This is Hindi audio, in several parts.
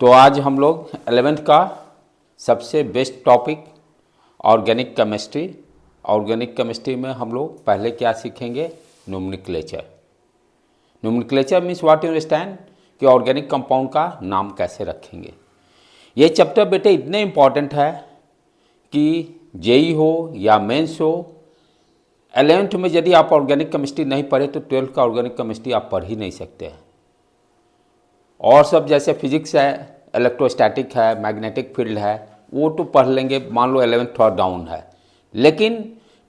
तो आज हम लोग 11th का सबसे best topic organic chemistry. Organic chemistry में हम लोग पहले क्या सीखेंगे? Nomenclature. Nomenclature means what you understand कि ऑर्गेनिक कंपाउंड का नाम कैसे रखेंगे। ये चैप्टर बेटे इतने इम्पॉर्टेंट है कि जेई हो या मेंस हो, 11th में यदि आप ऑर्गेनिक केमिस्ट्री नहीं पढ़े तो 12th का ऑर्गेनिक केमिस्ट्री आप पढ़ ही नहीं सकते हैं। और सब जैसे फिजिक्स है, इलेक्ट्रोस्टैटिक है, मैग्नेटिक फील्ड है, वो तो पढ़ लेंगे, मान लो 11th थोड़ा डाउन है। लेकिन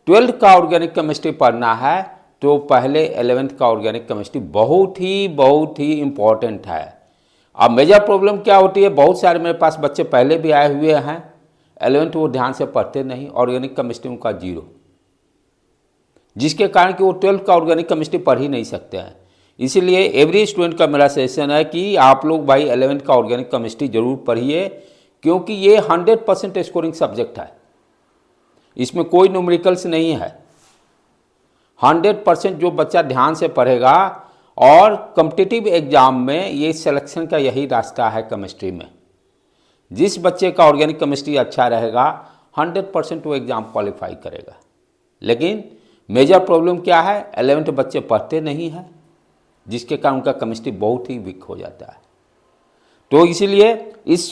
12th का ऑर्गेनिक केमिस्ट्री पढ़ना है तो पहले 11th का ऑर्गेनिक केमिस्ट्री बहुत ही इम्पॉर्टेंट है। अब मेजर प्रॉब्लम क्या होती है, बहुत सारे मेरे पास बच्चे पहले भी आए हुए हैं 11th वो ध्यान से पढ़ते नहीं, ऑर्गेनिक केमिस्ट्री उनका 0, जिसके कारण कि वो 12th का ऑर्गेनिक केमिस्ट्री पढ़ ही नहीं सकते हैं। इसीलिए एवरी स्टूडेंट का मेरा सजेशन है कि आप लोग भाई 11th का ऑर्गेनिक केमिस्ट्री जरूर पढ़िए, क्योंकि ये 100% स्कोरिंग सब्जेक्ट है। इसमें कोई न्यूमेरिकल्स नहीं है। 100% जो बच्चा ध्यान से पढ़ेगा, और कॉम्पिटिटिव एग्जाम में ये सिलेक्शन का यही रास्ता है केमिस्ट्री में। जिस बच्चे का ऑर्गेनिक केमिस्ट्री अच्छा रहेगा 100% वो एग्ज़ाम क्वालिफाई करेगा। लेकिन मेजर प्रॉब्लम क्या है, 11th बच्चे पढ़ते नहीं हैं, जिसके कारण उनका केमिस्ट्री बहुत ही वीक हो जाता है। तो इसीलिए इस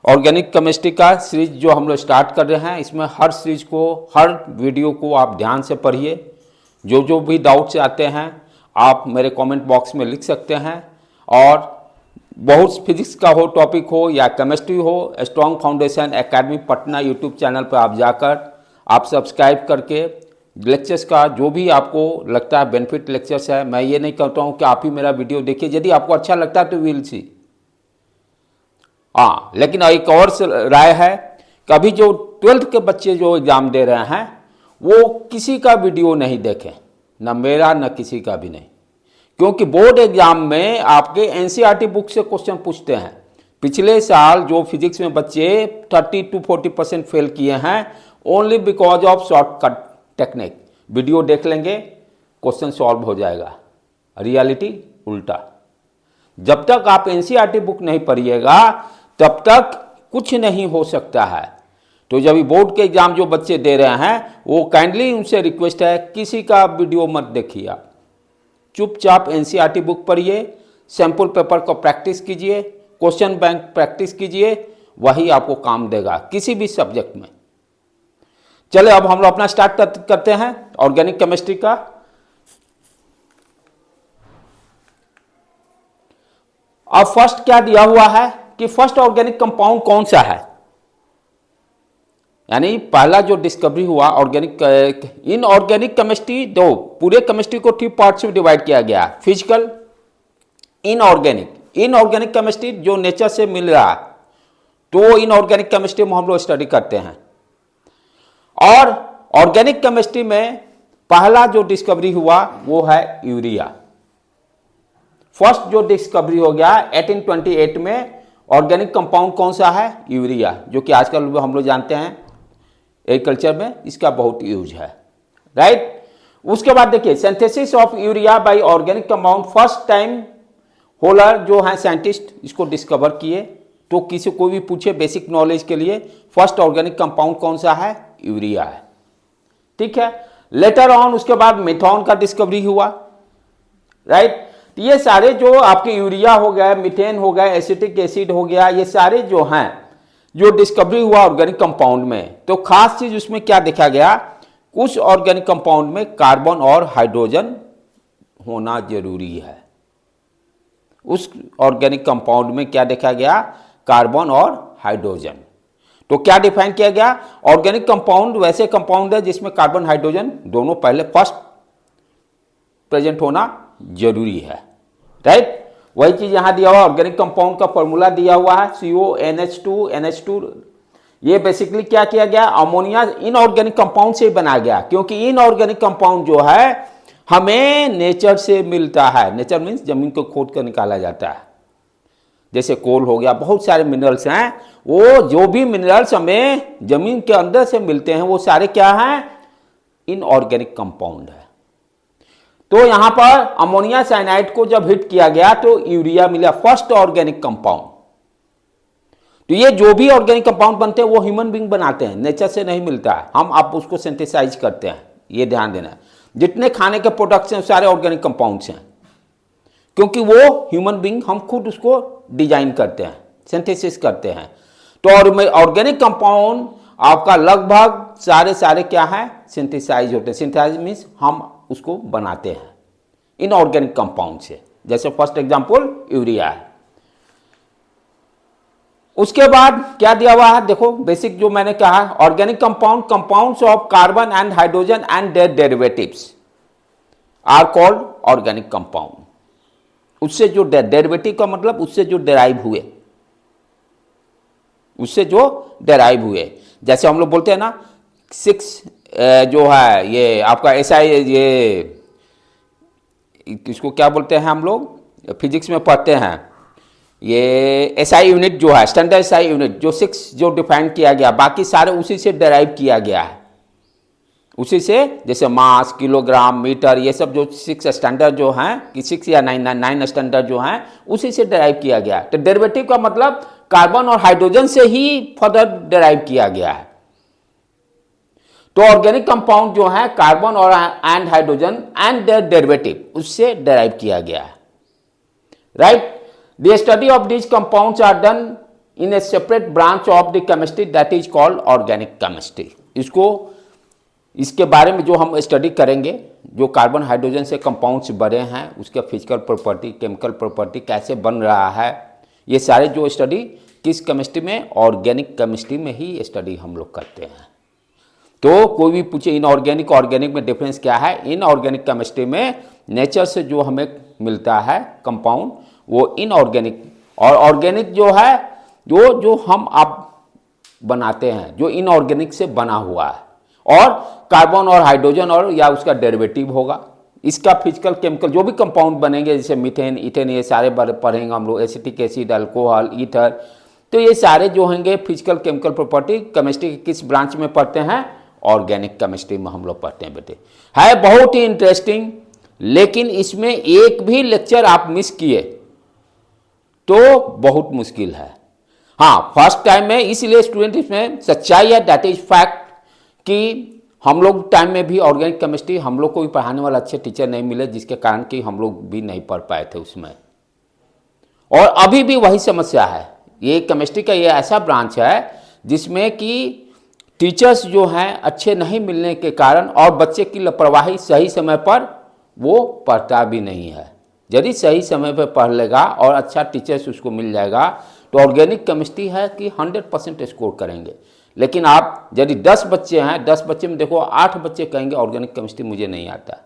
ऑर्गेनिक केमिस्ट्री का सीरीज जो हम लोग स्टार्ट कर रहे हैं, इसमें हर सीरीज को, हर वीडियो को आप ध्यान से पढ़िए। जो भी डाउट्स आते हैं आप मेरे कमेंट बॉक्स में लिख सकते हैं। और बहुत फिजिक्स का हो टॉपिक हो या केमिस्ट्री हो, strong foundation academy Patna YouTube channel पर आप जाकर आप सब्सक्राइब करके लेक्चर्स का जो भी आपको लगता है बेनिफिट लेक्चर्स है, मैं ये नहीं कहता हूँ कि आप ही मेरा वीडियो देखिए, यदि आपको अच्छा लगता है तो विल सी। हाँ, लेकिन एक और राय है कि अभी जो 12th के बच्चे जो एग्ज़ाम दे रहे हैं वो किसी का वीडियो नहीं देखें, न मेरा न किसी का भी नहीं, क्योंकि बोर्ड एग्जाम में आपके एनसीईआरटी बुक से क्वेश्चन पूछते हैं। पिछले साल जो फिजिक्स में बच्चे 30 to 40% फेल किए हैं only because of shortcut technique. Video देख लेंगे, क्वेश्चन सॉल्व हो जाएगा। रियलिटी उल्टा। जब तक आप एनसीईआरटी बुक नहीं पढ़िएगा तब तक कुछ नहीं हो सकता है। तो जब बोर्ड के एग्जाम जो बच्चे दे रहे हैं वो काइंडली उनसे रिक्वेस्ट है किसी का वीडियो मत देखिए, आप चुपचाप एनसीईआरटी बुक पढ़िए, सैंपल पेपर को प्रैक्टिस कीजिए, क्वेश्चन बैंक प्रैक्टिस कीजिए, वही आपको काम देगा किसी भी सब्जेक्ट में। चले अब हम लोग अपना स्टार्ट करते हैं ऑर्गेनिक केमिस्ट्री का। अब फर्स्ट क्या दिया हुआ है कि फर्स्ट ऑर्गेनिक कंपाउंड कौन सा है, यानी पहला जो डिस्कवरी हुआ ऑर्गेनिक। इन ऑर्गेनिक केमिस्ट्री दो पूरे केमिस्ट्री को 3 पार्ट्स में डिवाइड किया गया, फिजिकल, इनऑर्गेनिक। इनऑर्गेनिक केमिस्ट्री जो नेचर से मिल रहा है, तो इनऑर्गेनिक केमिस्ट्री में हम लोग स्टडी करते हैं। और ऑर्गेनिक केमिस्ट्री में पहला जो डिस्कवरी हुआ वो है यूरिया। फर्स्ट जो डिस्कवरी हो गया 1828 में, ऑर्गेनिक कंपाउंड कौन सा है? यूरिया, जो कि आजकल हम लोग जानते हैं एग्रीकल्चर में इसका बहुत यूज है, राइट। उसके बाद देखिए synthesis of urea by organic compound, first time Wohler जो है साइंटिस्ट इसको डिस्कवर किए। तो किसी को भी पूछे बेसिक नॉलेज के लिए, फर्स्ट ऑर्गेनिक कंपाउंड कौन सा है? यूरिया है, ठीक है। लेटर ऑन उसके बाद मिथॉन का डिस्कवरी हुआ, राइट। ये सारे जो आपके यूरिया हो गया, मीथेन हो गया, एसिटिक एसिड हो गया, ये सारे जो हैं जो डिस्कवरी हुआ ऑर्गेनिक कंपाउंड में, तो खास चीज उसमें क्या देखा गया, कुछ ऑर्गेनिक कंपाउंड में कार्बन और हाइड्रोजन होना जरूरी है। उस ऑर्गेनिक कंपाउंड में क्या देखा गया? कार्बन और हाइड्रोजन। तो क्या डिफाइन किया गया? ऑर्गेनिक कंपाउंड वैसे कंपाउंड है जिसमें कार्बन हाइड्रोजन दोनों पहले फर्स्ट प्रेजेंट होना जरूरी है, राइट। वही चीज यहां दिया हुआ, ऑर्गेनिक कंपाउंड का फॉर्मूला दिया हुआ है CONH2NH2। ये बेसिकली क्या किया गया, अमोनिया इनऑर्गेनिक कंपाउंड से बना गया, क्योंकि इनऑर्गेनिक कंपाउंड जो है हमें नेचर से मिलता है। नेचर मीन्स जमीन को खोद कर निकाला जाता है, जैसे कोल हो गया, बहुत सारे मिनरल्स हैं, वो जो भी मिनरल्स हमें जमीन के अंदर से मिलते हैं वो सारे क्या हैं? इनऑर्गेनिक कंपाउंड है। तो यहां पर अमोनिया साइनाइड को जब हिट किया गया तो यूरिया मिला, फर्स्ट ऑर्गेनिक कंपाउंड। तो ये जो भी ऑर्गेनिक कंपाउंड बनते हैं वो ह्यूमन बीइंग बनाते हैं, नेचर से नहीं मिलता है, हम आप उसको सिंथेसाइज करते हैं, ये ध्यान देना है। जितने खाने के प्रोडक्ट्स हैं सारे ऑर्गेनिक कंपाउंड्स हैं, क्योंकि वो ह्यूमन बीइंग हम खुद उसको डिजाइन करते हैं, सिंथेसिस करते हैं। तो ऑर्गेनिक कंपाउंड आपका लगभग सारे क्या है, सिंथेसाइज होते हैं। सिंथेसाइज मीन्स हम उसको बनाते हैं इनऑर्गेनिक कंपाउंड से। जैसे फर्स्ट एग्जांपल यूरिया है। उसके बाद क्या दिया हुआ है, देखो बेसिक जो मैंने कहा, organic compound, compounds of carbon and hydrogen and their derivatives are called organic compound. उससे जो डेरिवेटिव का मतलब उससे जो डेराइव हुए, उससे जो डेराइव हुए। जैसे हम लोग बोलते हैं ना 6 जो है ये आपका SI, ये इसको क्या बोलते हैं हम लोग फिजिक्स में पढ़ते हैं, ये SI यूनिट जो है, स्टैंडर्ड SI यूनिट जो 6 जो डिफाइन किया गया, बाकी सारे उसी से डेराइव किया गया है, उसी से। जैसे मास, किलोग्राम, मीटर, ये सब जो 6 स्टैंडर्ड जो हैं कि 6 या 9 स्टैंडर्ड जो हैं उसी से डेराइव किया गया। तो डेरिवेटिव का मतलब कार्बन और हाइड्रोजन से ही फर्दर डेराइव किया गया है। तो ऑर्गेनिक कंपाउंड जो है कार्बन और and hydrogen and their derivative उससे डेराइव किया गया है, right. The study of this compounds are done in a separate branch of the chemistry that is called organic chemistry. इसके बारे में जो हम स्टडी करेंगे, जो कार्बन हाइड्रोजन से कंपाउंड्स बने हैं, उसके फिजिकल प्रॉपर्टी, केमिकल प्रॉपर्टी कैसे बन रहा है, ये सारे जो स्टडी किस केमिस्ट्री में, ऑर्गेनिक केमिस्ट्री में ही स्टडी हम लोग करते हैं। तो कोई भी पूछे इनऑर्गेनिक ऑर्गेनिक में डिफरेंस क्या है, इनऑर्गेनिक केमिस्ट्री में नेचर से जो हमें मिलता है कंपाउंड वो इनऑर्गेनिक, और ऑर्गेनिक जो है जो हम आप बनाते हैं, जो इनऑर्गेनिक से बना हुआ है, और कार्बन और हाइड्रोजन और या उसका डेरिवेटिव होगा। इसका फिजिकल केमिकल जो भी कंपाउंड बनेंगे, जैसे मीथेन, इथेन, ये सारे पढ़ेंगे हम लोग, एसिटिक एसिड, अल्कोहल, ईथर। तो ये सारे जो होंगे फिजिकल केमिकल प्रॉपर्टी केमिस्ट्री के किस ब्रांच में पढ़ते हैं, ऑर्गेनिक केमिस्ट्री में हम लोग पढ़ते हैं बेटे। है बहुत ही इंटरेस्टिंग, लेकिन इसमें एक भी लेक्चर आप मिस किए तो बहुत मुश्किल है। हाँ, फर्स्ट टाइम में, इसलिए स्टूडेंट इसमें सच्चाई है, दैट इज फैक्ट, कि हम लोग टाइम में भी ऑर्गेनिक केमिस्ट्री हम लोग को भी पढ़ाने वाला अच्छे टीचर नहीं मिले, जिसके कारण कि हम लोग भी नहीं पढ़ पाए थे उसमें। और अभी भी वही समस्या है। ये केमिस्ट्री का ये ऐसा ब्रांच है जिसमें कि टीचर्स जो हैं अच्छे नहीं मिलने के कारण, और बच्चे की लापरवाही, सही समय पर वो पढ़ता भी नहीं है। यदि सही समय पर पढ़ लेगा और अच्छा टीचर्स उसको मिल जाएगा तो ऑर्गेनिक केमिस्ट्री है कि 100% स्कोर करेंगे। लेकिन आप यदि 10 बच्चे हैं, 10 बच्चे में देखो 8 बच्चे कहेंगे ऑर्गेनिक केमिस्ट्री मुझे नहीं आता,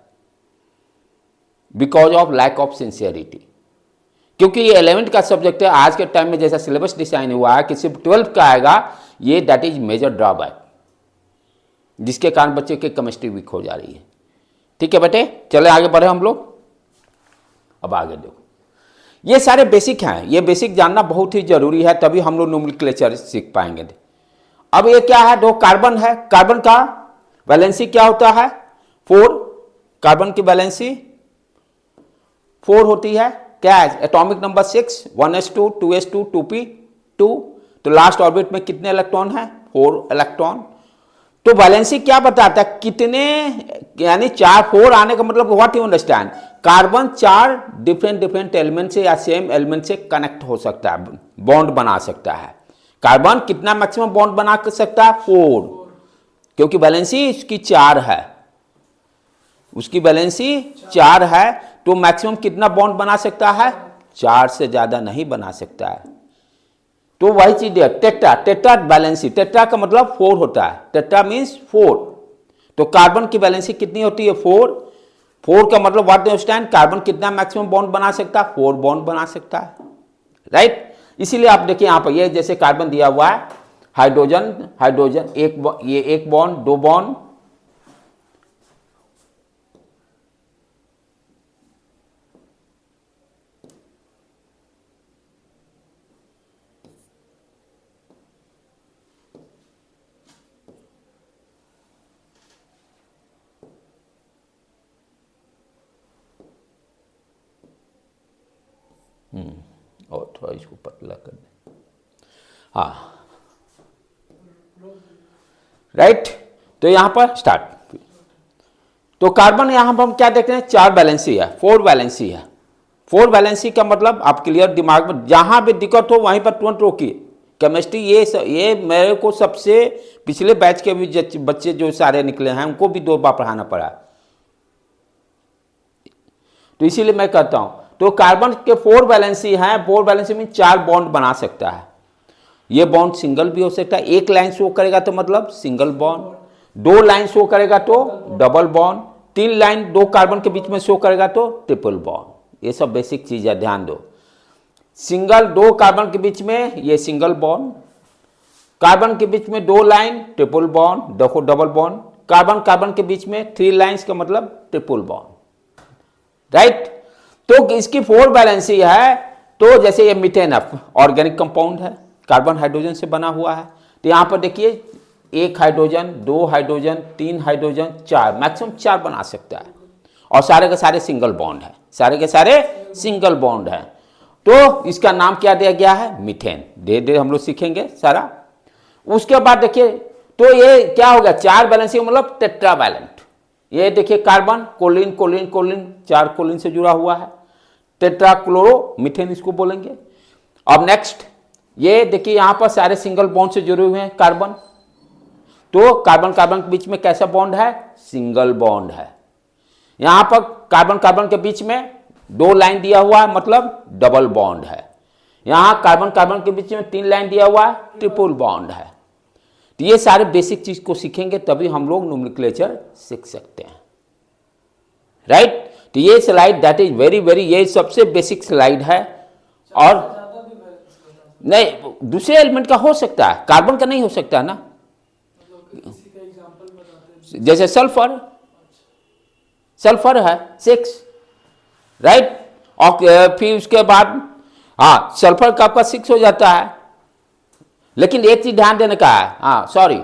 because of lack of sincerity. क्योंकि ये 11th का सब्जेक्ट है, आज के टाइम में जैसा सिलेबस डिजाइन हुआ है कि सिर्फ 12th का आएगा, ये दैट इज मेजर ड्रॉबैक, जिसके कारण बच्चे की केमिस्ट्री वीक हो जा रही है। ठीक है बेटे, चले आगे बढ़े हम लोग। अब आगे देखो, ये सारे बेसिक हैं, ये बेसिक जानना बहुत ही जरूरी है, तभी हम लोग नोमेनक्लेचर सीख पाएंगे। अब ये क्या है, दो कार्बन है, कार्बन का वैलेंसी क्या होता है, 4। कार्बन की वैलेंसी 4 होती है। क्या है, atomic number 6, 1s2, 2s2, 2p2। तो लास्ट ऑर्बिट में कितने इलेक्ट्रॉन है, 4 इलेक्ट्रॉन। तो वैलेंसी क्या बताता है, कितने, यानी 4 आने का मतलब what you understand, carbon 4 different element से या सेम एलिमेंट से कनेक्ट हो सकता है, बॉन्ड बना सकता है। कार्बन कितना मैक्सिमम बॉन्ड बना सकता है, 4, क्योंकि वैलेंसी इसकी 4 है, उसकी वैलेंसी 4 है, तो मैक्सिमम कितना बॉन्ड बना सकता है, 4 से ज्यादा नहीं बना सकता है। तो वही चीज है, टेट्रा वैलेंसी, टेट्रा का मतलब 4 होता है, टेट्रा मीन्स 4। तो कार्बन की वैलेंसी कितनी होती है, 4 का मतलब what do you understand, carbon कितना मैक्सिमम बॉन्ड बना सकता है, 4 बॉन्ड बना सकता है, राइट। इसीलिए आप देखिए यहां पर, ये जैसे कार्बन दिया हुआ है, हाइड्रोजन ये एक बॉन्ड, 2 बॉन्ड, और थोड़ा इसको पतला कर दे। हाँ, राइट। तो यहां पर स्टार्ट। तो कार्बन यहां पर हम क्या देखते हैं, 4 वैलेंसी है, 4 वैलेंसी है। 4 वैलेंसी का मतलब आप क्लियर दिमाग में जहां भी दिक्कत हो वहीं पर तुरंत रोकिए। केमिस्ट्री ये मेरे को सबसे पिछले बैच के भी बच्चे जो सारे निकले हैं उनको भी 2 बार पढ़ाना पड़ा, तो इसीलिए मैं कहता हूं। तो कार्बन के 4 वैलेंसी हैं, 4 वैलेंसी में 4 बॉन्ड बना सकता है। ये बॉन्ड सिंगल भी हो सकता है, 1 लाइन शो करेगा तो मतलब सिंगल बॉन्ड, 2 लाइन शो करेगा तो डबल बॉन्ड, 3 लाइन 2 कार्बन के बीच में शो करेगा तो ट्रिपल बॉन्ड। ये सब बेसिक चीज है, ध्यान दो। सिंगल 2 कार्बन के बीच में ये सिंगल बॉन्ड, कार्बन के बीच में 2 लाइन ट्रिपल बॉन्ड, देखो डबल बॉन्ड, कार्बन कार्बन के बीच में 3 लाइंस का मतलब ट्रिपल बॉन्ड, राइट। तो इसकी 4 वैलेंसी है। तो जैसे ये मीथेन ऑर्गेनिक कंपाउंड है, कार्बन हाइड्रोजन से बना हुआ है। तो यहां पर देखिए 1 हाइड्रोजन, 2 हाइड्रोजन, 3 हाइड्रोजन, 4, मैक्सिमम 4 बना सकता है, और सारे के सारे सिंगल बॉन्ड है, सारे के सारे सिंगल बॉन्ड है। तो इसका नाम क्या दिया गया है, मीथेन। धीरे धीरे हम लोग सीखेंगे सारा। उसके बाद देखिए तो ये क्या हो गया, 4 वैलेंसी मतलब टेट्रावैलेंट। ये देखिए कार्बन कोलिन कोलिन कोलिन, 4 कोलिन से जुड़ा हुआ है, टेट्राक्लोरो मीथेन इसको बोलेंगे। अब नेक्स्ट ये देखिए यहां पर सारे सिंगल बॉन्ड से जुड़े हुए हैं कार्बन। तो कार्बन कार्बन के बीच में कैसा बॉन्ड है, सिंगल बॉन्ड है। यहां पर कार्बन कार्बन के बीच में 2 लाइन दिया हुआ है मतलब डबल बॉन्ड है। यहां कार्बन कार्बन के बीच में 3 लाइन दिया हुआ है, ट्रिपल बॉन्ड है। तो ये सारे बेसिक चीज को सीखेंगे तभी हम लोग नोमेनक्लेचर सीख सकते हैं, राइट। तो ये slide that is very very, ये सबसे बेसिक स्लाइड है। और नहीं, दूसरे एलिमेंट का हो सकता है, कार्बन का नहीं हो सकता ना। जैसे सल्फर, सल्फर है 6, राइट। और फिर उसके बाद हाँ सल्फर का आपका 6 हो जाता है। लेकिन एक चीज ध्यान देने का है, हाँ सॉरी,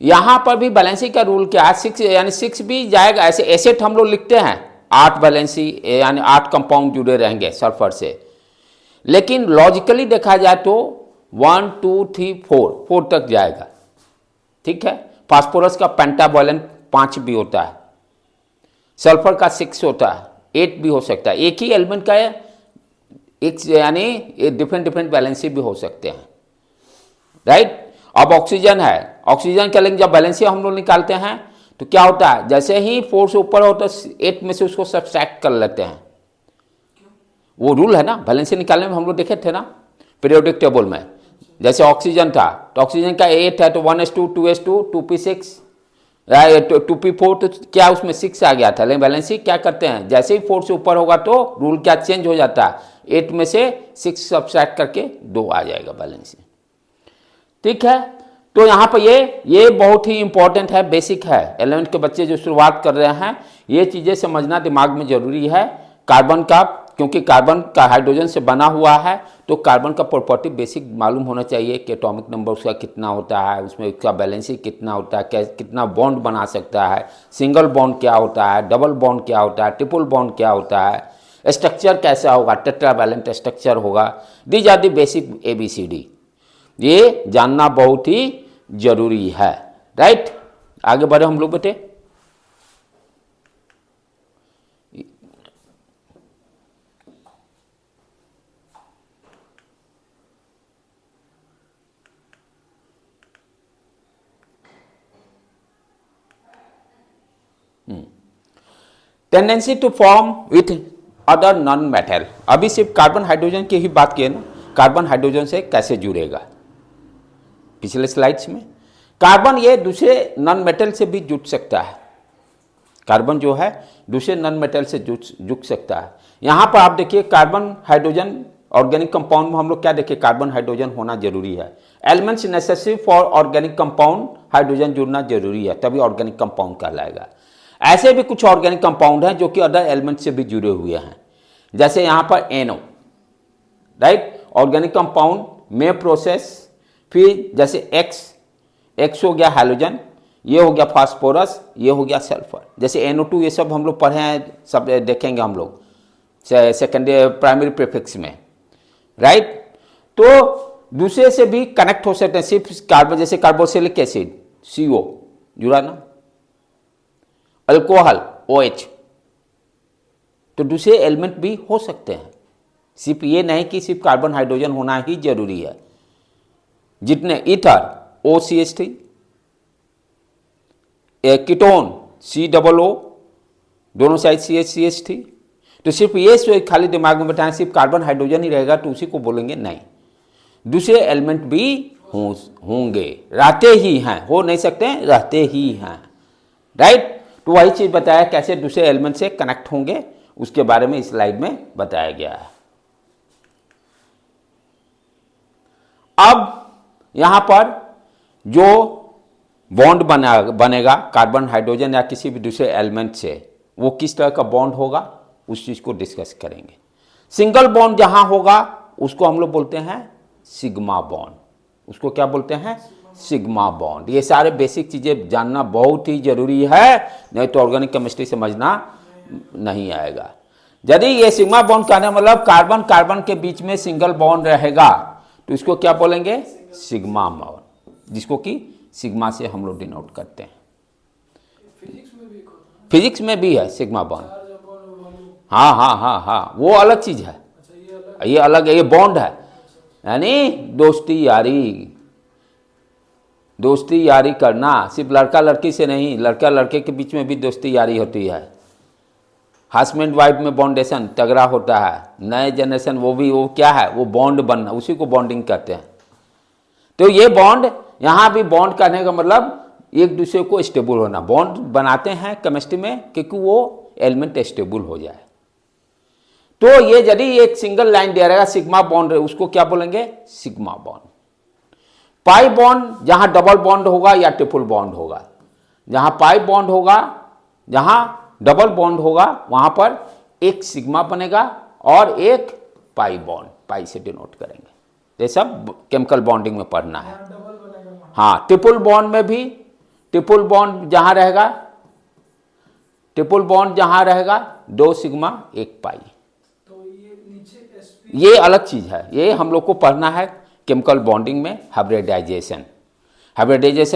यहां पर भी बैलेंसी का रूल क्या है, 6 यानी 6 भी जाएगा। ऐसे एसेट हम लोग लिखते हैं 8 बैलेंसी यानी 8 कंपाउंड जुड़े रहेंगे सल्फर से। लेकिन लॉजिकली देखा जाए तो 1 2 3 4 तक जाएगा, ठीक है। फास्फोरस का पेंटावैलेंट 5 भी होता है, सल्फर का 6 होता है, 8 भी हो सकता है। एक ही एलिमेंट का है, एक यानी डिफरेंट डिफरेंट बैलेंसी भी हो सकते हैं, राइट। अब ऑक्सीजन है, ऑक्सीजन का लेकिन जब बैलेंसी हम लोग निकालते हैं तो क्या होता है, जैसे ही 4 से ऊपर होता है 8 में से उसको सब्सट्रैक्ट कर लेते हैं। वो रूल है ना, बैलेंसी निकालने में हम लोग देखे थे ना पीरियोडिक टेबल में। जैसे ऑक्सीजन था तो ऑक्सीजन का 8 है तो 1s2 2s2 2p6 2p4, तो क्या उसमें 6 आ गया था। लेकिन बैलेंसी क्या करते हैं, जैसे ही 4 से ऊपर होगा तो रूल क्या चेंज हो जाता है, 8 में से 6 सब्सट्रैक्ट करके 2 आ जाएगा बैलेंसी, ठीक है। तो यहाँ पर ये बहुत ही इंपॉर्टेंट है, बेसिक है। 11th के बच्चे जो शुरुआत कर रहे हैं ये चीज़ें समझना दिमाग में जरूरी है। कार्बन का, क्योंकि कार्बन का हाइड्रोजन से बना हुआ है तो कार्बन का प्रॉपर्टी बेसिक मालूम होना चाहिए कि एटॉमिक नंबर उसका कितना होता है, उसमें उसका बैलेंसी कितना होता है, कितना बॉन्ड बना सकता है, सिंगल बॉन्ड क्या होता है, डबल बॉन्ड क्या होता है, ट्रिपल बॉन्ड क्या होता है, स्ट्रक्चर कैसा होगा, टेट्रावैलेंट स्ट्रक्चर होगा। These are the basic ABCD, ये जानना बहुत ही जरूरी है, राइट। आगे बढ़े हम लोग बेटे। Tendency to form with other non metal. अभी सिर्फ कार्बन हाइड्रोजन की ही बात किए ना, कार्बन हाइड्रोजन से कैसे जुड़ेगा पिछले स्लाइड्स में। कार्बन ये दूसरे नॉन मेटल से भी जुड़ सकता है, कार्बन जो है दूसरे नॉन मेटल से जुड़ सकता है। यहां पर आप देखिए कार्बन हाइड्रोजन ऑर्गेनिक कंपाउंड में हम लोग क्या देखिए, कार्बन हाइड्रोजन होना जरूरी है। Elements necessary for organic compound, hydrogen जुड़ना जरूरी है तभी ऑर्गेनिक कंपाउंड कहलाएगा। ऐसे भी कुछ ऑर्गेनिक कंपाउंड हैं जो कि अदर एलिमेंट से भी जुड़े हुए हैं, जैसे यहां पर NO, राइट। ऑर्गेनिक कंपाउंड में प्रोसेस, फिर जैसे X हो गया हाइड्रोजन, ये हो गया फास्फोरस, ये हो गया सल्फर। जैसे NO2 ये सब हम लोग पढ़े हैं, सब देखेंगे हम लोग सेकेंडरी प्राइमरी प्रीफिक्स में, राइट। तो दूसरे से भी कनेक्ट हो सकते हैं, सिर्फ कार्बन, जैसे कार्बोक्सिलिक एसिड CO जुड़ा ना, अल्कोहल OH, तो दूसरे एलिमेंट भी हो सकते हैं। सिर्फ ये नहीं कि सिर्फ कार्बन हाइड्रोजन होना ही जरूरी है। जितने ईथर OCH3, कीटोन COO, दोनों साइड CH3, तो सिर्फ ये खाली दिमाग में बैठाएं सिर्फ कार्बन हाइड्रोजन ही रहेगा तो उसी को बोलेंगे, नहीं, दूसरे एलिमेंट भी होंगे, रहते ही हैं, हो नहीं सकते, रहते ही हैं, राइट। तो वही चीज बताया कैसे दूसरे एलिमेंट से कनेक्ट होंगे, उसके बारे में इस स्लाइड में बताया गया है। अब यहां पर जो बॉन्ड बनेगा कार्बन हाइड्रोजन या किसी भी दूसरे एलिमेंट से, वो किस तरह का बॉन्ड होगा उस चीज को डिस्कस करेंगे। सिंगल बॉन्ड जहां होगा उसको हम लोग बोलते हैं सिग्मा बॉन्ड, उसको क्या बोलते हैं, सिग्मा बॉन्ड। ये सारे बेसिक चीजें जानना बहुत ही जरूरी है, नहीं तो ऑर्गेनिक केमिस्ट्री समझना नहीं आएगा। यदि ये सिग्मा बॉन्ड कहने मतलब कार्बन कार्बन के बीच में सिंगल बॉन्ड रहेगा तो इसको क्या बोलेंगे, सिग्मा बॉन्ड, जिसको कि सिग्मा से हम लोग डिनोट करते हैं। फिजिक्स में भी है सिग्मा बॉन्ड, हाँ हाँ हाँ हाँ, वो अलग चीज है, ये अलग है, ये बॉन्ड है, यानी दोस्ती यारी करना, सिर्फ लड़का लड़की से नहीं, लड़का लड़के के बीच में भी दोस्ती यारी होती है। हस्बैंड वाइफ में बॉन्डेशन तगड़ा होता है, नए जनरेशन वो क्या है, वो बॉन्ड बनना, उसी को बॉन्डिंग कहते हैं। तो ये बॉन्ड, यहाँ भी बॉन्ड करने का मतलब एक दूसरे को स्टेबल होना, बॉन्ड बनाते हैं केमिस्ट्री में क्योंकि वो एलिमेंट स्टेबल हो जाए। तो ये यदि एक सिंगल लाइन दे रहेगा सिग्मा बॉन्ड, उसको क्या बोलेंगे, सिग्मा बॉन्ड। पाई बॉन्ड जहां डबल बॉन्ड होगा या ट्रिपल बॉन्ड होगा, जहां पाई बॉन्ड होगा, जहां डबल बॉन्ड होगा, वहां पर एक सिग्मा बनेगा और एक पाई बॉन्ड, पाई से डिनोट करेंगे। ये सब केमिकल बॉन्डिंग में पढ़ना है। हाँ, ट्रिपल बॉन्ड में भी ट्रिपल बॉन्ड जहां रहेगा 2 सिग्मा 1 पाई, ये अलग चीज है, ये हम लोग को पढ़ना है केमिकल बॉन्डिंग में। हाइब्रिडाइजेशन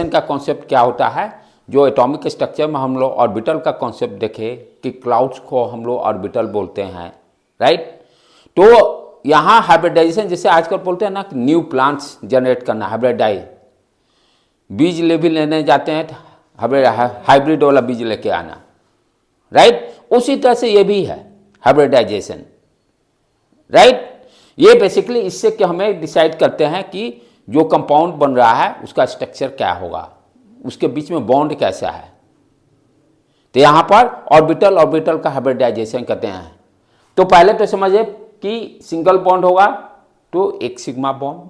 का कॉन्सेप्ट क्या होता है, जो एटॉमिक स्ट्रक्चर में हम लोग ऑर्बिटल का कॉन्सेप्ट देखे कि क्लाउड्स को हम लोग ऑर्बिटल बोलते हैं, राइट। तो यहाँ हाइब्रिडाइजेशन जैसे आजकल बोलते हैं ना, न्यू प्लांट्स जनरेट करना, हाइब्रिडाइज, बीज लेने जाते हैं, हाइब्रिड वाला बीज लेके आना, राइट। उसी तरह से ये भी है हाइब्रिडाइजेशन, राइट। ये बेसिकली इससे कि हमें डिसाइड करते हैं कि जो कंपाउंड बन रहा है उसका स्ट्रक्चर क्या होगा, उसके बीच में बॉन्ड कैसा है। तो यहाँ पर ऑर्बिटल का हाइब्रिडाइजेशन करते हैं। तो पहले तो समझिए कि सिंगल बॉन्ड होगा तो एक सिग्मा बॉन्ड,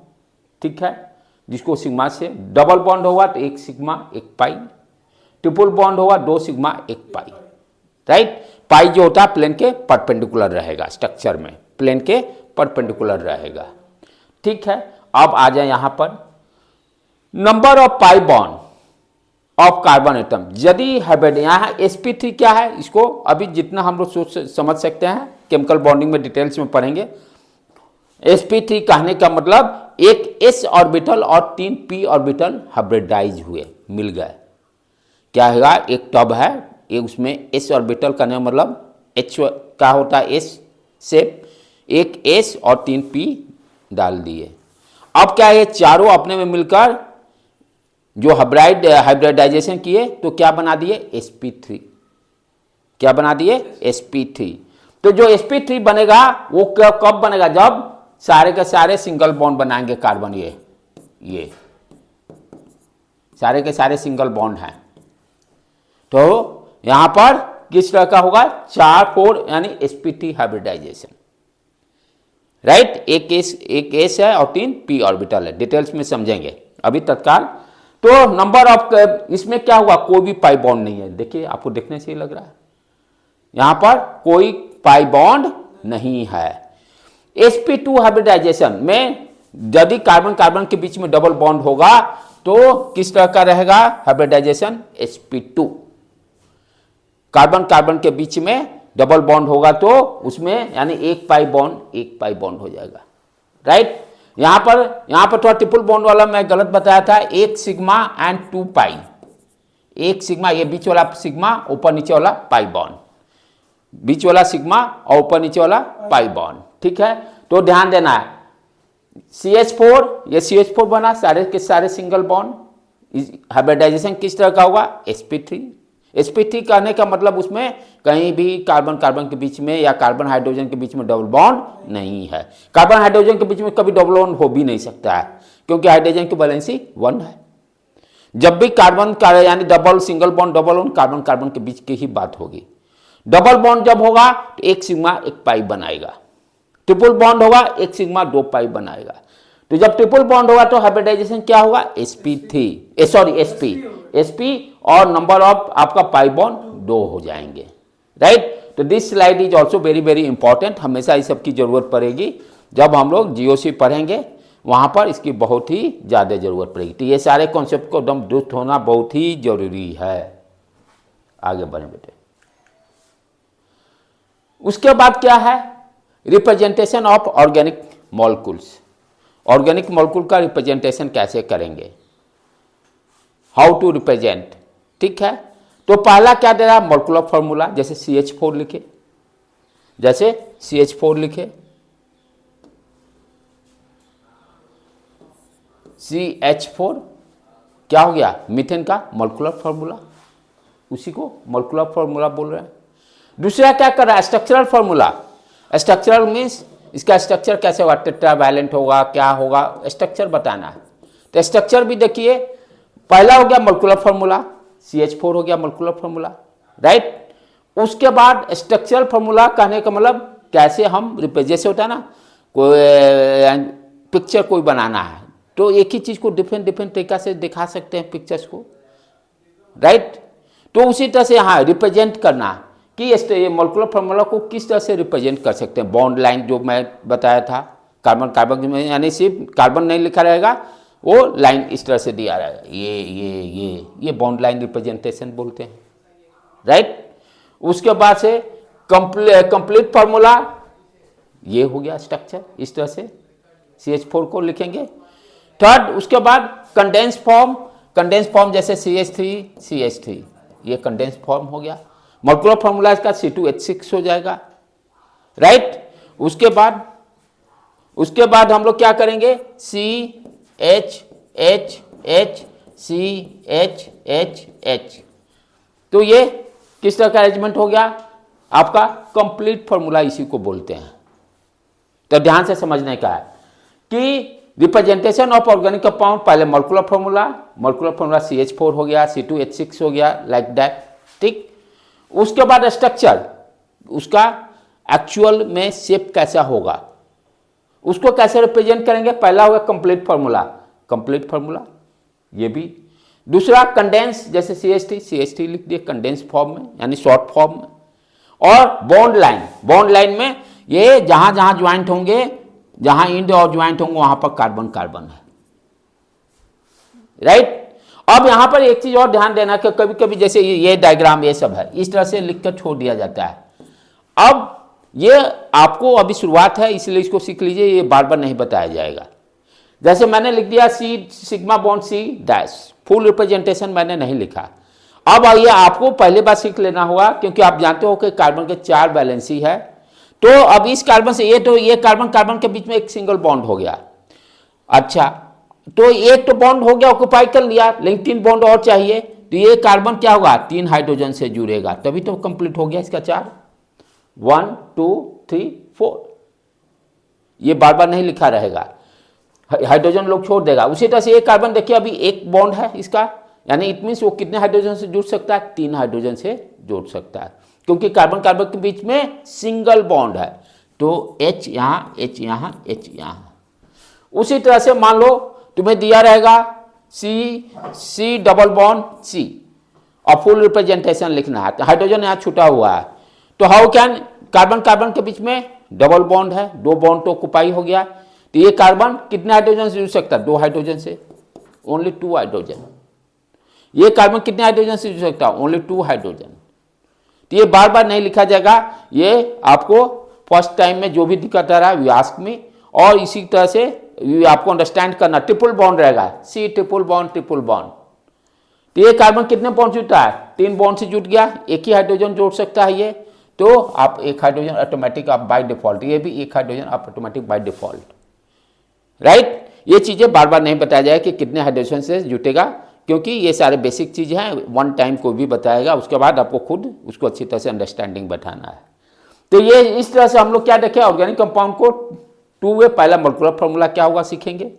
ठीक है, जिसको सिग्मा से, डबल बॉन्ड होगा तो 1 सिग्मा 1 पाई, ट्रिपल बॉन्ड होगा 2 सिग्मा 1 पाई, राइट। पाई जो होता है प्लेन के परपेंडिकुलर रहेगा, स्ट्रक्चर में प्लेन के परपेंडिकुलर रहेगा, ठीक है। अब आ जाए यहां पर number of pi bond of carbon atom. यदि हाइब्रिड, यहाँ sp3 क्या है, इसको अभी जितना हम लोग सोच समझ सकते हैं केमिकल बॉन्डिंग में डिटेल्स में पढ़ेंगे। sp3 कहने का मतलब एक s ऑर्बिटल और 3 p ऑर्बिटल हाइब्रिडाइज हुए, मिल गए, क्या होगा, एक टब है, एक उसमें s ऑर्बिटल करने का मतलब h क्या होता है, s शेप, एक s और 3 p डाल दिए। अब क्या है, चारों अपने में मिलकर जो हाइब्रिडाइजेशन किए तो क्या बना दिए, sp3, क्या बना दिए, sp3। तो जो sp3 बनेगा वो कब बनेगा, जब सारे के सारे सिंगल बॉन्ड बनाएंगे कार्बन, ये सारे के सारे सिंगल बॉन्ड हैं। तो यहां पर किस तरह का होगा, 4-4 यानी sp3 हाइब्रिडाइजेशन, राइट। एक एस है और 3 p ऑर्बिटल है, डिटेल्स में समझेंगे अभी तत्काल। तो नंबर ऑफ, इसमें क्या हुआ, कोई भी पाई बॉन्ड नहीं है, देखिए आपको देखने से ही लग रहा है यहां पर कोई पाई बॉन्ड नहीं है। sp2 हाइब्रिडाइजेशन में यदि कार्बन कार्बन के बीच में डबल बॉन्ड होगा तो किस तरह का रहेगा हाइब्रिडाइजेशन, sp2, कार्बन कार्बन के बीच में डबल बॉन्ड होगा तो उसमें यानी 1 पाई बॉन्ड हो जाएगा, राइट। यहाँ पर थोड़ा ट्रिपल बॉन्ड वाला मैं गलत बताया था, 1 सिग्मा एंड 2 पाई, 1 सिग्मा, ये बीच वाला सिग्मा, ऊपर नीचे वाला पाई बॉन्ड, बीच वाला सिग्मा और ऊपर नीचे वाला पाई बॉन्ड, ठीक है। तो ध्यान देना है, CH4, ये CH4 बना, सारे के सारे सिंगल बॉन्ड, हाइब्रिडाइजेशन किस तरह का होगा, sp3। sp3 कहने का मतलब उसमें कहीं भी कार्बन कार्बन के बीच में या कार्बन हाइड्रोजन के बीच में डबल बॉन्ड नहीं है। कार्बन हाइड्रोजन के बीच में कभी डबल बॉन्ड हो भी नहीं सकता है, क्योंकि हाइड्रोजन की वैलेंसी 1 है। जब भी कार्बन का यानी double single bond double bond carbon carbon के बीच की ही बात होगी। डबल बॉन्ड जब होगा तो 1 सिग्मा 1 पाई बनाएगा, ट्रिपल बॉन्ड होगा 1 सिग्मा 2 पाई बनाएगा। तो जब ट्रिपल बॉन्ड होगा तो हाइब्रिडाइजेशन क्या होगा, sp और नंबर ऑफ आपका पाई बॉन्ड 2 हो जाएंगे, राइट। तो this slide is also very very important, हमेशा इस सब की जरूरत पड़ेगी जब हम लोग GOC पढ़ेंगे, वहां पर इसकी बहुत ही ज्यादा जरूरत पड़ेगी। तो ये सारे कॉन्सेप्ट को एकदम दुरुस्त होना बहुत ही जरूरी है। आगे बढ़े बेटे। उसके बाद क्या है, representation of organic molecules. Organic molecule का रिप्रेजेंटेशन कैसे करेंगे, हाउ टू रिप्रेजेंट, ठीक है। तो पहला क्या दे रहा है, मॉलिक्यूलर फॉर्मूला, जैसे CH4 लिखे, जैसे CH4 लिखे, CH4 क्या हो गया, मीथेन का मॉलिक्यूलर फॉर्मूला, उसी को मॉलिक्यूलर फॉर्मूला बोल रहे हैं। दूसरा क्या कर रहा है, स्ट्रक्चरल फॉर्मूला। स्ट्रक्चरल मीन्स इसका स्ट्रक्चर कैसे होगा, टेट्रावैलेंट होगा, क्या होगा, स्ट्रक्चर बताना है। तो स्ट्रक्चर भी देखिए, पहला हो गया मॉलिक्यूलर फॉर्मूला, CH4 हो गया मॉलिक्यूलर फॉर्मूला, राइट। उसके बाद स्ट्रक्चरल फॉर्मूला कहने का मतलब कैसे हम जैसे होता है ना, कोई पिक्चर कोई बनाना है तो एक ही चीज को डिफरेंट डिफरेंट तरीका से दिखा सकते हैं पिक्चर्स को, राइट। तो उसी तरह से यहाँ रिप्रेजेंट करना कि ये मॉलिक्यूलर फॉर्मूला को किस तरह से रिप्रेजेंट कर सकते हैं। बॉन्ड लाइन जो मैं बताया था, कार्बन कार्बन में यानी सिर्फ कार्बन नहीं लिखा रहेगा, वो लाइन इस तरह से दिया रहेगा, ये बॉन्ड लाइन रिप्रेजेंटेशन बोलते हैं, राइट। उसके बाद से कंप्लीट फॉर्मूला, ये हो गया स्ट्रक्चर, इस तरह से CH4 को लिखेंगे। थर्ड, उसके बाद कंडेंस फॉर्म जैसे CH3 ये कंडेंस फॉर्म हो गया। मॉलिक्यूलर फॉर्मूला इसका C2H6 हो जाएगा, राइट। उसके बाद हम लोग क्या करेंगे, CH तो ये किस तरह का अरेंजमेंट हो गया आपका, कंप्लीट फॉर्मूला इसी को बोलते हैं। तो ध्यान से समझने का है कि रिप्रेजेंटेशन ऑफ ऑर्गेनिक कंपाउंड, पहले मॉलिक्यूलर फॉर्मूला CH4 हो गया, C2H6 हो गया, लाइक दैट, ठीक। उसके बाद स्ट्रक्चर, उसका एक्चुअल में शेप कैसा होगा, उसको कैसे रिप्रेजेंट करेंगे। पहला होगा कंप्लीट फॉर्मूला, ये भी। दूसरा कंडेंस, जैसे CH3 लिख दिए कंडेंस फॉर्म में यानी शॉर्ट फॉर्म में। और बॉन्ड लाइन में ये जहां जहां ज्वाइंट होंगे, जहां इंड और ज्वाइंट होंगे वहां पर कार्बन कार्बन है, राइट। अब यहां पर एक चीज और ध्यान देना कि कभी कभी जैसे ये डायग्राम ये सब है, इस तरह से लिखकर छोड़ दिया जाता है। अब ये आपको अभी शुरुआत है इसलिए इसको सीख लीजिए, ये बार बार नहीं बताया जाएगा। जैसे मैंने लिख दिया C sigma bond C dash, full representation मैंने नहीं लिखा। अब ये आपको पहले बार सीख लेना होगा, क्योंकि आप जानते हो कि कार्बन के 4 वैलेंसी है। तो अब इस कार्बन से ये कार्बन कार्बन के बीच में एक सिंगल बॉन्ड हो गया। अच्छा, तो एक तो बॉन्ड हो गया, ऑक्यूपाई कर लिया, लेकिन 3 बॉन्ड और चाहिए। तो ये कार्बन क्या होगा, 3 हाइड्रोजन से जुड़ेगा, तभी तो कंप्लीट हो गया इसका 4, 1 2 3 4। ये बार बार नहीं लिखा रहेगा, हाइड्रोजन लोग छोड़ देगा। उसी तरह से ये कार्बन देखिए अभी एक बॉन्ड है इसका, यानी इट मीन्स वो कितने हाइड्रोजन से जुड़ सकता है, 3 हाइड्रोजन से जुड़ सकता है, क्योंकि कार्बन कार्बन के बीच में सिंगल बॉन्ड है। तो H यहाँ, H यहाँ, H यहाँ। उसी तरह से मान लो तुम्हें दिया रहेगा C डबल बॉन्ड C और फुल रिप्रेजेंटेशन लिखना है, हाइड्रोजन यहाँ छूटा हुआ है। तो हाउ कैन, कार्बन कार्बन के बीच में डबल बॉन्ड है, 2 बॉन्ड तो ऑक्यूपाई हो गया। तो ये कार्बन कितने हाइड्रोजन से जुड़ सकता है, 2 हाइड्रोजन से, ओनली 2 हाइड्रोजन। ये कार्बन कितने हाइड्रोजन से जुड़ सकता है, ओनली 2 हाइड्रोजन। तो ये बार बार नहीं लिखा जाएगा, ये आपको फर्स्ट टाइम में जो भी दिक्कत आ रहा है वी आस्क मी, और इसी तरह से ये आपको अंडरस्टैंड करना, ट्रिपल बॉन्ड रहेगा, सी ट्रिपल बॉन्ड। तो ये कार्बन कितने बॉन्ड जुटा है, 3 बॉन्ड से जुट गया, एक ही हाइड्रोजन जोड़ सकता है ये, तो आप एक हाइड्रोजन ऑटोमेटिक आप बाय डिफॉल्ट, ये भी एक हाइड्रोजन आप ऑटोमेटिक बाय डिफॉल्ट, राइट। ये चीजें बार बार नहीं बताया जाए कि कितने हाइड्रोजन से जुटेगा, क्योंकि ये सारे बेसिक चीजें हैं, वन टाइम कोई भी बताएगा, उसके बाद आपको खुद उसको अच्छी तरह से अंडरस्टैंडिंग बैठाना है। तो ये इस तरह से हम लोग क्या देखें, ऑर्गेनिक कंपाउंड को 2 वे, पहला मोलेकुलर फॉर्मूला क्या होगा सीखेंगे,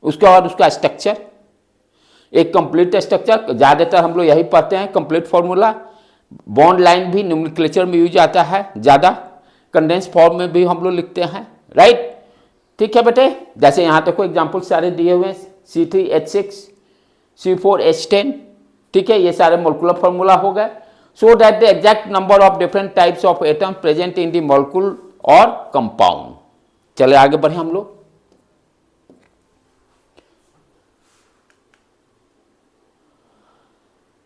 उसके बाद उसका स्ट्रक्चर, एक कंप्लीट स्ट्रक्चर, ज्यादातर हम लोग यही पढ़ते हैं कंप्लीट फॉर्मूला, बॉन्ड लाइन भी नोमेनक्लेचर में यूज आता है ज़्यादा, कंडेंस फॉर्म में भी हम लोग लिखते हैं, राइट। ठीक है बेटे, जैसे यहाँ तक एग्जाम्पल सारे दिए हुए हैं, C3H6, C4H10, ठीक है, ये सारे मोलेकुलर फॉर्मूला हो गए। So that the exact number of different types of atom present in the molecule और कंपाउंड। चले आगे बढ़े हम लोग।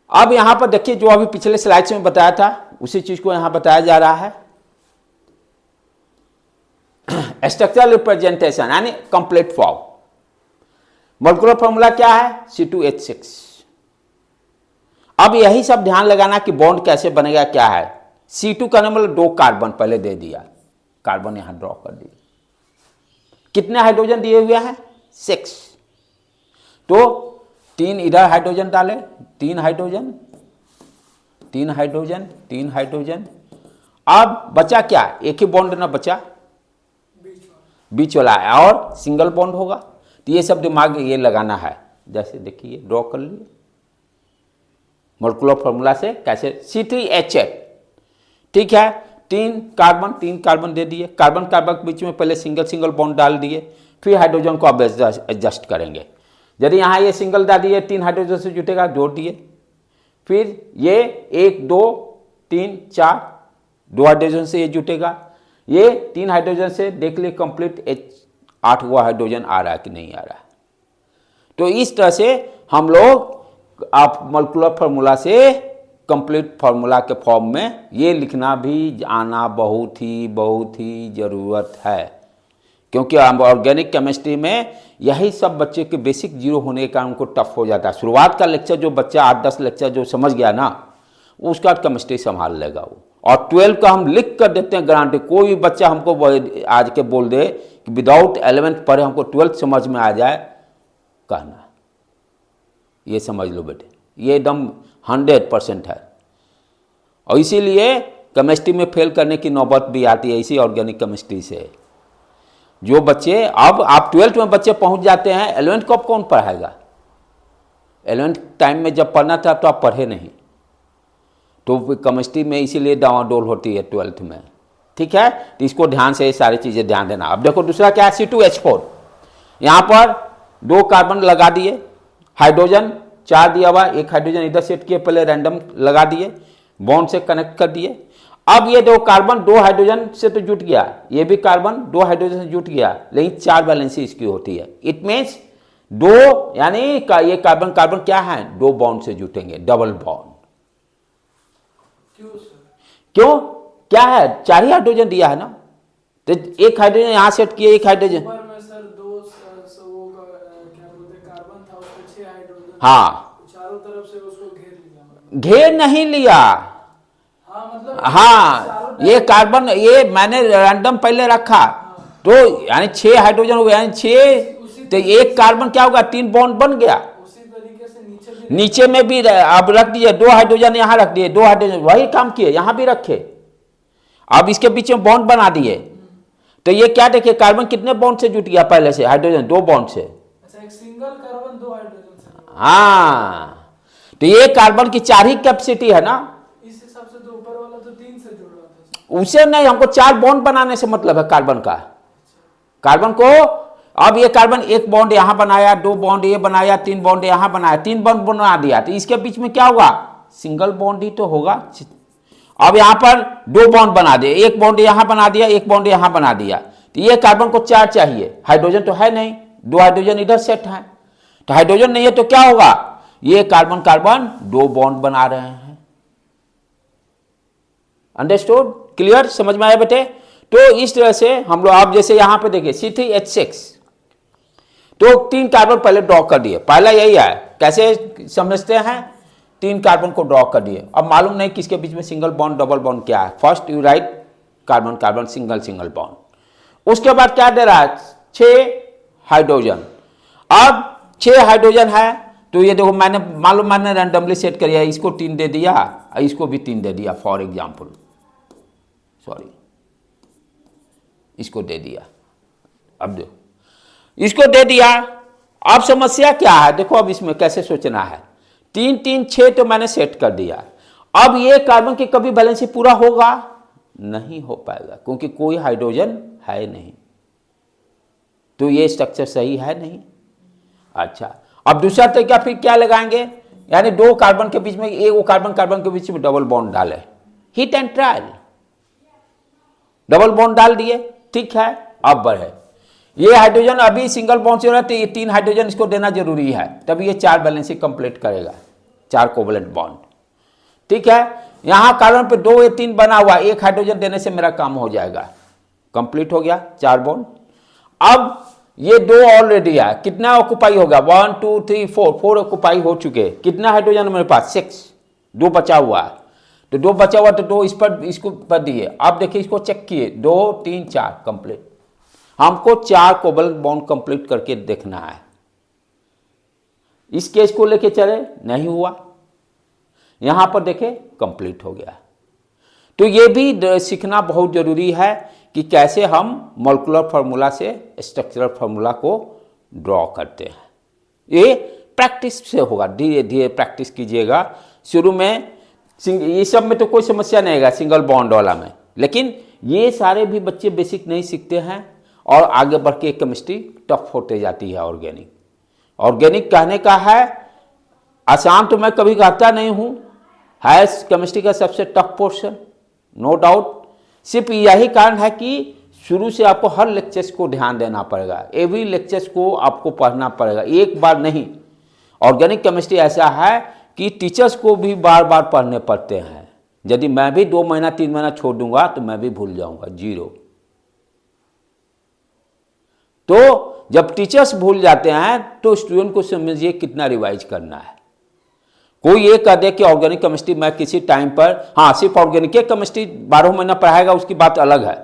अब यहां पर देखिए, जो अभी पिछले स्लाइड्स में बताया था उसी चीज को यहां बताया जा रहा है, स्ट्रक्चरल रिप्रेजेंटेशन यानी कंप्लीट फॉर्म। मोलेकुलर फॉर्मूला क्या है, C2H6। अब यही सब ध्यान लगाना कि बॉन्ड कैसे बनेगा, क्या है। C2 का मतलब 2 कार्बन पहले दे दिया, कार्बन यहां ड्रॉ कर दिया, कितने हाइड्रोजन दिए हुए हैं, 6, तो 3 इधर हाइड्रोजन डाले, 3 हाइड्रोजन, 3 हाइड्रोजन, 3 हाइड्रोजन। अब बचा क्या, एक ही बॉन्ड ना बचा, बीच वाला है, और सिंगल बॉन्ड होगा। तो ये सब दिमाग ये लगाना है, जैसे देखिए ड्रॉ कर लिए मोलेकुलर फॉर्मूला से कैसे, C3H8, ठीक है, 3 कार्बन दे दिए, कार्बन के बीच में पहले सिंगल बॉन्ड डाल दिए, फिर हाइड्रोजन को अब एडजस्ट करेंगे। यदि यहाँ ये सिंगल डाल दिए, 3 हाइड्रोजन से जुटेगा, जोड़ दिए, फिर ये 1 2 3 4, 2 हाइड्रोजन से ये जुटेगा, ये 3 हाइड्रोजन से देख लिए कंप्लीट 8वां हाइड्रोजन आ रहा है कि नहीं आ रहा है। तो इस तरह से हम लोग आप मोलेकुलर फार्मूला से कंप्लीट फार्मूला के फॉर्म में ये लिखना भी आना बहुत ही ज़रूरत है, क्योंकि ऑर्गेनिक केमिस्ट्री में यही सब बच्चे के बेसिक जीरो होने के कारण उनको टफ हो जाता है। शुरुआत का लेक्चर जो बच्चा 8-10 लेक्चर जो समझ गया ना, उसका केमिस्ट्री संभाल लेगा वो। और 12 का हम लिख कर देते हैं गारंटी, कोई भी बच्चा हमको आज के बोल दे कि विदाउट 11th पढ़े हमको 12th समझ में आ जाए, कहना ये समझ लो बेटे, ये एकदम 100% है। और इसीलिए केमिस्ट्री में फेल करने की नौबत भी आती है इसी ऑर्गेनिक केमिस्ट्री से। जो बच्चे अब आप 12th में बच्चे पहुंच जाते हैं, 11th को अब कौन पढ़ाएगा। 11th टाइम में जब पढ़ना था तो आप पढ़े नहीं, तो केमिस्ट्री में इसीलिए डावाडोल होती है 12th में, ठीक है। तो इसको ध्यान से ये सारी चीज़ें ध्यान देना। अब देखो दूसरा क्या है, C2H4, यहाँ पर 2 कार्बन लगा दिए, हाइड्रोजन 4 दिया हुआ, 1 हाइड्रोजन इधर सेट किए, पहले रैंडम लगा दिए, बॉन्ड से कनेक्ट कर दिए। अब ये 2 कार्बन 2 हाइड्रोजन से तो जुट गया, ये भी कार्बन 2 हाइड्रोजन से जुट गया, लेकिन 4 वैलेंसी इसकी होती है। इट मीन्स 2 यानी ये कार्बन क्या है, 2 बॉन्ड से जुटेंगे, डबल बॉन्ड। क्यों, क्या है, 4 ही हाइड्रोजन दिया है ना, तो 1 हाइड्रोजन यहां सेट किए, 1 हाइड्रोजन, हाँ, चारों तरफ से उसको घेर लिया, घेर नहीं लिया, हाँ, ये कार्बन ये मैंने रैंडम पहले रखा, तो यानी 6 हाइड्रोजन हो गया, यानी 6, तो 1 कार्बन क्या होगा, 3 बॉन्ड बन गया। उसी तरीके से नीचे में भी अब रख दिए, 2 हाइड्रोजन यहाँ रख दिए, 2 हाइड्रोजन वही काम किए, यहाँ भी रखे, अब इसके बीच में बॉन्ड बना दिए। तो ये क्या देखिए, कार्बन कितने बॉन्ड से जुट गया पहले से, हाइड्रोजन 2 बॉन्ड से, अच्छा, एक सिंगल कार्बन 2 हाइड्रोजन से, हाँ, तो ये कार्बन की 4 ही कैपेसिटी है ना, इस हिसाब से तो ऊपर वाला तो 3 से जुड़ रहा था, उसे नहीं, हमको 4 बॉन्ड बनाने से मतलब है कार्बन का। कार्बन को अब ये कार्बन 1 बॉन्ड यहां बनाया, 2 बॉन्ड ये बनाया, 3 बॉन्ड यहां बनाया, 3 बॉन्ड बना दिया, तो इसके बीच में क्या होगा, सिंगल बॉन्ड ही तो होगा। अब यहां पर 2 बॉन्ड बना दिए, 1 बॉन्ड यहां बना दिया, 1 बॉन्ड यहां बना दिया, तो ये कार्बन को 4 चाहिए, हाइड्रोजन तो है नहीं, 2 हाइड्रोजन इधर सेट है, तो हाइड्रोजन नहीं है तो क्या होगा, ये कार्बन 2 बॉन्ड बना रहे हैं। अंडरस्टूड, क्लियर, समझ में आया बेटे। तो इस तरह से हम लोग, आप जैसे यहां पे देखिए C3H6, तो 3 कार्बन पहले ड्रॉ कर दिए, पहला यही है, कैसे समझते हैं, 3 कार्बन को ड्रॉ कर दिए। अब मालूम नहीं किसके बीच में सिंगल बॉन्ड डबल बॉन्ड क्या है, first you right carbon carbon single single bond. उसके बाद क्या दे रहा है, 6 हाइड्रोजन। अब 6 हाइड्रोजन है तो ये देखो मैंने मालूम मैंने रैंडमली सेट कर दिया, इसको 3 दे दिया, इसको भी 3 दे दिया, फॉर एग्जाम्पल, सॉरी इसको दे दिया। अब देखो इसको दे दिया, अब समस्या क्या है, देखो अब इसमें कैसे सोचना है, 3 3 6 तो मैंने सेट कर दिया। अब ये कार्बन की कभी बैलेंस पूरा होगा नहीं हो पाएगा, क्योंकि कोई हाइड्रोजन है नहीं, तो ये स्ट्रक्चर सही है नहीं। अच्छा, अब दूसरा तरीका फिर क्या लगाएंगे, यानी 2 कार्बन के बीच में, एक कार्बन कार्बन के बीच में डबल बॉन्ड डाले, hit and trial, double bond डाल दिए, ठीक है। अब बढ़े, ये हाइड्रोजन अभी सिंगल बॉन्ड से हो रहा है, तो ये 3 हाइड्रोजन इसको देना जरूरी है, तभी ये 4 बैलेंसिंग कंप्लीट करेगा, 4 कोवलेंट बॉन्ड, ठीक है। यहां कार्बन पे 2 या 3 बना हुआ, 1 हाइड्रोजन देने से मेरा काम हो जाएगा, कंप्लीट हो गया 4 बॉन्ड। अब ये 2 ऑलरेडी है, कितना ऑक्युपाई होगा, 1 2 3 4 ऑक्युपाई हो चुके, कितना हाइड्रोजन मेरे पास 6, 2 बचा हुआ है, तो 2 बचा हुआ तो 2 इस पर इसको पर दिए। अब देखिए इसको चेक किए, 2 3 4 कंप्लीट, हमको 4 कोवलेंट बॉन्ड कंप्लीट करके देखना है। इस केस को लेके चले, नहीं हुआ, यहां पर देखे कंप्लीट हो गया। तो ये भी सीखना बहुत जरूरी है कि कैसे हम मॉलिक्यूलर फार्मूला से स्ट्रक्चरल फार्मूला को ड्रॉ करते हैं। ये प्रैक्टिस से होगा, धीरे धीरे प्रैक्टिस कीजिएगा। शुरू में ये सब में तो कोई समस्या नहीं आएगा सिंगल बॉन्ड वाला में, लेकिन ये सारे भी बच्चे बेसिक नहीं सीखते हैं और आगे बढ़ के केमिस्ट्री टफ होते जाती है। ऑर्गेनिक कहने का है, आसान तो मैं कभी कहता नहीं हूँ, है केमिस्ट्री का सबसे टफ पोर्शन, नो डाउट। सिर्फ यही कारण है कि शुरू से आपको हर लेक्चर्स को ध्यान देना पड़ेगा, एवरी लेक्चर्स को आपको पढ़ना पड़ेगा, एक बार नहीं। ऑर्गेनिक केमिस्ट्री ऐसा है कि टीचर्स को भी बार बार पढ़ने पड़ते हैं। यदि मैं भी 2 महीना 3 महीना छोड़ दूंगा तो मैं भी भूल जाऊंगा, 0। तो जब टीचर्स भूल जाते हैं तो स्टूडेंट को समझिए कितना रिवाइज करना है। कोई ये कह दे कि ऑर्गेनिक केमिस्ट्री मैं किसी टाइम पर, हाँ सिर्फ ऑर्गेनिक केमिस्ट्री 12 महीना पढ़ाएगा उसकी बात अलग है,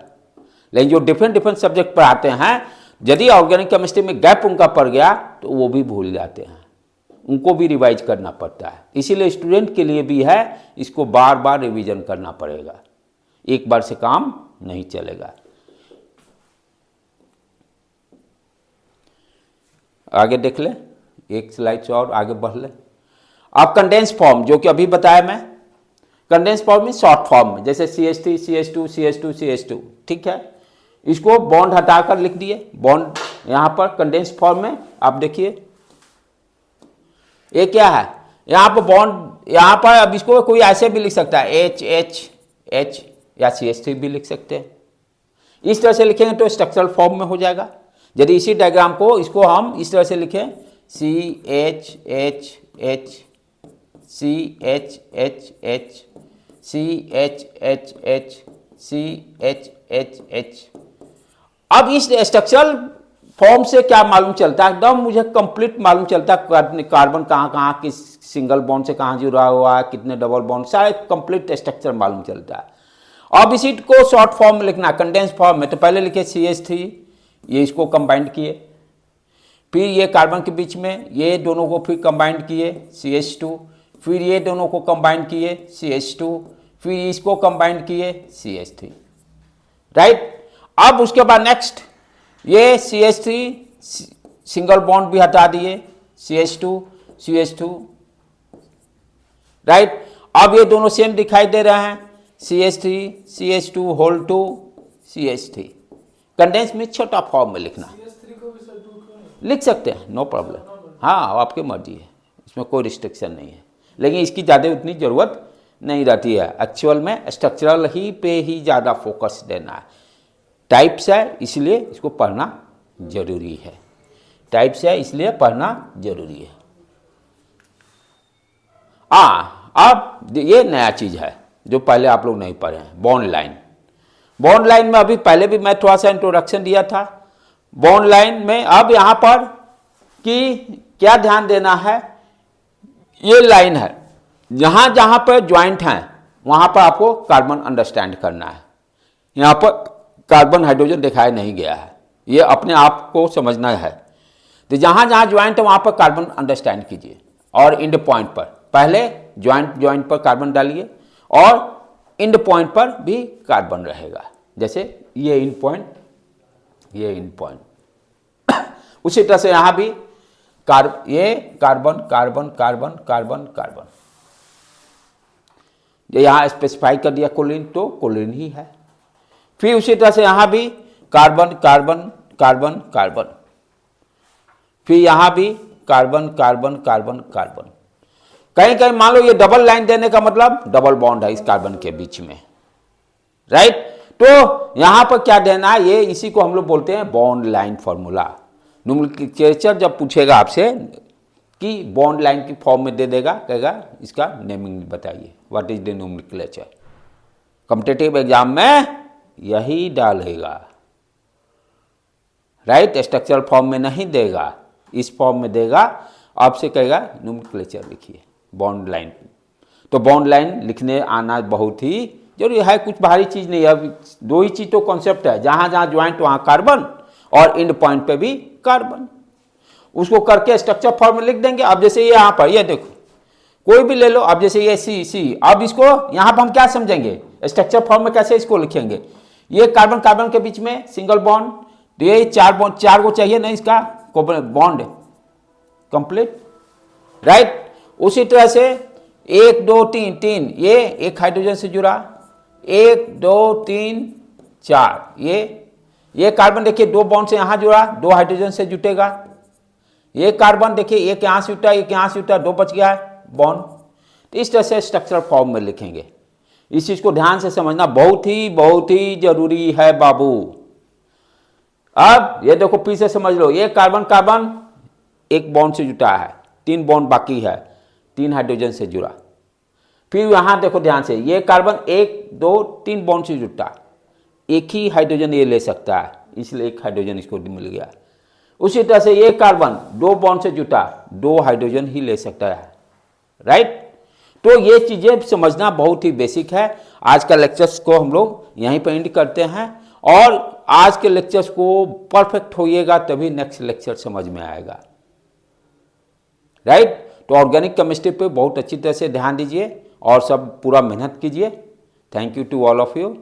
लेकिन जो डिफरेंट सब्जेक्ट पढ़ाते हैं, यदि ऑर्गेनिक केमिस्ट्री में गैप उनका पड़ गया तो वो भी भूल जाते हैं, उनको भी रिवाइज करना पड़ता है। इसीलिए स्टूडेंट के लिए भी है, इसको बार बार रिवीजन करना पड़ेगा, एक बार से काम नहीं चलेगा। आगे देख ले, एक स्लाइड से और आगे बढ़ ले। अब कंडेंस फॉर्म, जो कि अभी बताया मैं, कंडेंस फॉर्म में शॉर्ट फॉर्म में, जैसे CH3 CH2 CH2 CH2, ठीक है। इसको बॉन्ड हटाकर लिख दिए, बॉन्ड यहां पर कंडेंस फॉर्म में। आप देखिए ये क्या है, यहां पर बॉन्ड, यहां पर अब इसको कोई ऐसे भी लिख सकता है, H या CH3 भी लिख सकते हैं। इस तरह से लिखेंगे तो स्ट्रक्चरल फॉर्म में हो जाएगा। यदि इसी डायग्राम को, इसको हम इस तरह से लिखें, CHHH CHHH CHHH CHHH। अब इस स्ट्रक्चरल फॉर्म से क्या मालूम चलता है, एकदम मुझे कंप्लीट मालूम चलता है कार्बन कहाँ किस सिंगल बॉन्ड से कहाँ जुड़ा हुआ है, कितने डबल बॉन्ड, सारे कंप्लीट स्ट्रक्चर मालूम चलता है। अब इसी को शॉर्ट फॉर्म में लिखना, कंडेंस फॉर्म में, तो पहले लिखे CH3, ये इसको कंबाइंड किए, फिर ये कार्बन के बीच में ये दोनों को फिर कंबाइंड किए CH2, फिर ये दोनों को कंबाइंड किए CH2, फिर इसको कंबाइंड किए CH3, राइट। अब उसके बाद नेक्स्ट ये CH3 सिंगल बॉन्ड भी हटा दिए, CH2 राइट। अब ये दोनों सेम दिखाई दे रहे हैं, CH2 होल 2 CH3। कंडेंस में छोटा फॉर्म में लिखना, CH3 को भी सर 2 क्यों नहीं? लिख सकते हैं, नो प्रॉब्लम, हाँ आपकी मर्जी है, इसमें कोई रिस्ट्रिक्शन नहीं है, लेकिन इसकी ज़्यादा उतनी ज़रूरत नहीं रहती है। एक्चुअल में स्ट्रक्चरल ही पे ही ज़्यादा फोकस देना है। टाइप्स है इसलिए इसको पढ़ना जरूरी है, टाइप्स है इसलिए पढ़ना जरूरी है। अब ये नया चीज़ है जो पहले आप लोग नहीं पढ़े हैं, बॉन्ड लाइन। बॉन्ड लाइन में अभी पहले भी मैं थोड़ा सा इंट्रोडक्शन दिया था। बॉन्ड लाइन में अब यहाँ पर कि क्या ध्यान देना है, ये लाइन है, जहां जहां पर ज्वाइंट हैं वहां पर आपको कार्बन अंडरस्टैंड करना है। यहां पर कार्बन हाइड्रोजन दिखाया नहीं गया है, ये अपने आप को समझना है। तो जहां जहां ज्वाइंट है वहां पर कार्बन अंडरस्टैंड कीजिए, और इंड पॉइंट पर पहले ज्वाइंट पर कार्बन डालिए और इंड पॉइंट पर भी कार्बन रहेगा। जैसे ये इंड पॉइंट, ये इंड पॉइंट। उसी तरह से यहां भी ये carbon carbon carbon carbon carbon, ये यहां स्पेसिफाई कर दिया कोलिन, तो कोलिन ही है। फिर उसी तरह से यहां भी कार्बन कार्बन कार्बन कार्बन, फिर यहां भी कार्बन कार्बन कार्बन कार्बन। कहीं कहीं मान लो ये डबल लाइन देने का मतलब डबल बॉन्ड है इस कार्बन के बीच में, राइट। तो यहां पर क्या देना है, ये इसी को हम लोग बोलते हैं बॉन्ड लाइन फॉर्मूला। नोमेनक्लेचर जब पूछेगा आपसे कि बॉन्ड लाइन की फॉर्म में दे देगा, कहेगा इसका नेमिंग बताइए, what is the nomenclature. Competitive exam में यही डालेगा, राइट। स्ट्रक्चरल फॉर्म में नहीं देगा, इस फॉर्म में देगा, आपसे कहेगा नोमेनक्लेचर लिखिए बॉन्ड लाइन। तो बॉन्ड लाइन लिखने आना बहुत ही जरूरी है, कुछ भारी चीज नहीं है। अब दो ही चीज तो कॉन्सेप्ट है, जहां जहां ज्वाइंट वहां कार्बन और इंड पॉइंट पे भी कार्बन, उसको करके स्ट्रक्चर फॉर्म में लिख देंगे। अब जैसे ये यहां पर, ये देखो कोई भी ले लो, अब जैसे ये सी, अब इसको यहां पर हम क्या समझेंगे, स्ट्रक्चर फॉर्म में कैसे इसको लिखेंगे। ये कार्बन कार्बन के बीच में सिंगल बॉन्ड, तो ये चार को चाहिए ना इसका बॉन्ड कंप्लीट, राइट। उसी तरह से 1 2 3 ये एक हाइड्रोजन से जुड़ा, 1 2 3 4 ये कार्बन देखिए 2 बॉन्ड से यहां जुड़ा, 2 हाइड्रोजन से जुटेगा। ये कार्बन देखिए एक यहां से जुटा, एक यहां से जुटा, 2 बच गया बॉन्ड। तो इस तरह से स्ट्रक्चरल फॉर्म में लिखेंगे। इस चीज को ध्यान से समझना बहुत ही जरूरी है बाबू। अब ये देखो पीछे समझ लो, ये कार्बन कार्बन एक बॉन्ड से जुटा है, 3 बॉन्ड बाकी है, 3 हाइड्रोजन से जुड़ा। फिर यहां देखो ध्यान से, ये कार्बन 1 2 3 बॉन्ड से जुटा, एक ही हाइड्रोजन ये ले सकता है, इसलिए एक हाइड्रोजन इसको मिल गया। उसी तरह से ये कार्बन 2 बॉन्ड से जुटा, 2 हाइड्रोजन ही ले सकता है, राइट। तो ये चीजें समझना बहुत ही बेसिक है। आज का लेक्चर्स को हम लोग यहीं पर एंड करते हैं, और आज के लेक्चर्स को परफेक्ट होइएगा तभी नेक्स्ट लेक्चर समझ में आएगा, राइट। तो ऑर्गेनिक केमिस्ट्री पे बहुत अच्छी तरह से ध्यान दीजिए और सब पूरा मेहनत कीजिए। Thank you to all of you.